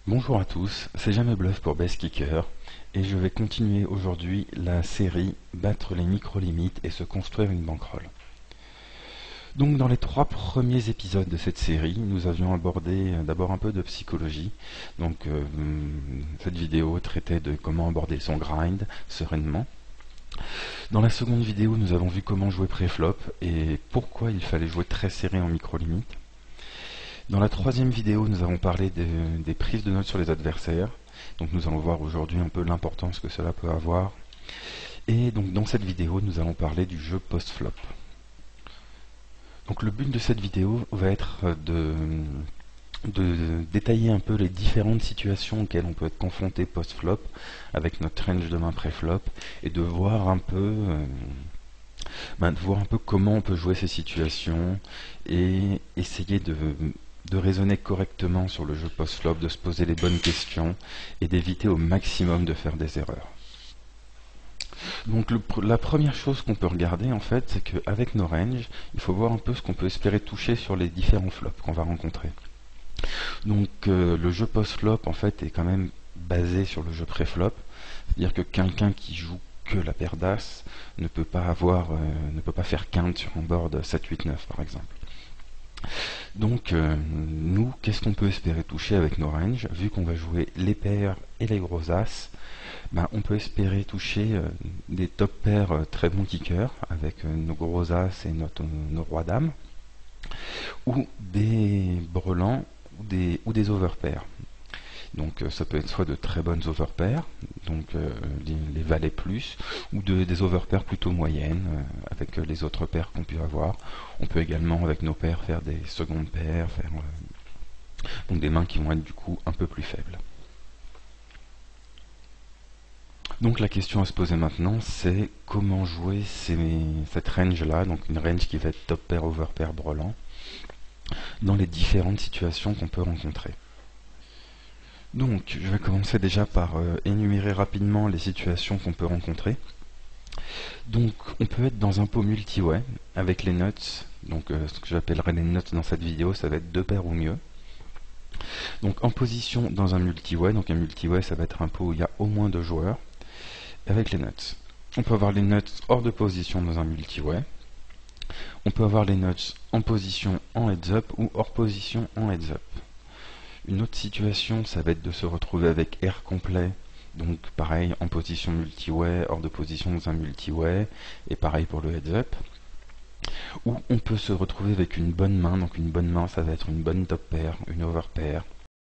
Bonjour à tous, c'est Jamais Bluff pour Best Kicker et je vais continuer aujourd'hui la série Battre les micro-limites et se construire une bankroll. Donc dans les 3 premiers épisodes de cette série, nous avions abordé d'abord un peu de psychologie. Donc cette vidéo traitait de comment aborder son grind sereinement. Dans la seconde vidéo, nous avons vu comment jouer pré-flop et pourquoi il fallait jouer très serré en micro-limite. Dans la troisième vidéo, nous avons parlé des prises de notes sur les adversaires. Donc nous allons voir aujourd'hui un peu l'importance que cela peut avoir. Et donc dans cette vidéo, nous allons parler du jeu post-flop. Donc le but de cette vidéo va être de détailler un peu les différentes situations auxquelles on peut être confronté post-flop avec notre range de main pré-flop et de voir un peu comment on peut jouer ces situations et essayer de raisonner correctement sur le jeu post-flop, de se poser les bonnes questions et d'éviter au maximum de faire des erreurs. Donc la première chose qu'on peut regarder en fait, c'est qu'avec nos ranges, il faut voir un peu ce qu'on peut espérer toucher sur les différents flops qu'on va rencontrer. Donc le jeu post-flop en fait est quand même basé sur le jeu pré-flop, c'est-à-dire que quelqu'un qui joue que la paire d'as ne peut pas faire quinte sur un board 7-8-9 par exemple. Donc nous, qu'est-ce qu'on peut espérer toucher avec nos ranges? Vu qu'on va jouer les paires et les gros as, on peut espérer toucher des top paires très bons kickers avec nos gros as et nos rois dames, ou des brelans ou des overpairs. Donc ça peut être soit de très bonnes overpairs, donc les valets plus, ou des overpairs plutôt moyennes, avec les autres paires qu'on peut avoir. On peut également avec nos paires faire des secondes paires, donc des mains qui vont être du coup un peu plus faibles. Donc la question à se poser maintenant, c'est comment jouer cette range là, donc une range qui va être top pair, overpair, brelan, dans les différentes situations qu'on peut rencontrer. Donc, je vais commencer déjà par énumérer rapidement les situations qu'on peut rencontrer. Donc, on peut être dans un pot multi-way avec les nuts. Donc, ce que j'appellerai les nuts dans cette vidéo, ça va être 2 paires ou mieux. Donc, en position dans un multi-way. Donc, un multi-way, ça va être un pot où il y a au moins 2 joueurs avec les nuts. On peut avoir les nuts hors de position dans un multi-way. On peut avoir les nuts en position en heads-up ou hors position en heads-up. Une autre situation, ça va être de se retrouver avec air complet, donc pareil en position multi-way, hors de position dans un multi-way, et pareil pour le heads-up. Ou on peut se retrouver avec une bonne main, donc une bonne main ça va être une bonne top pair, une over pair,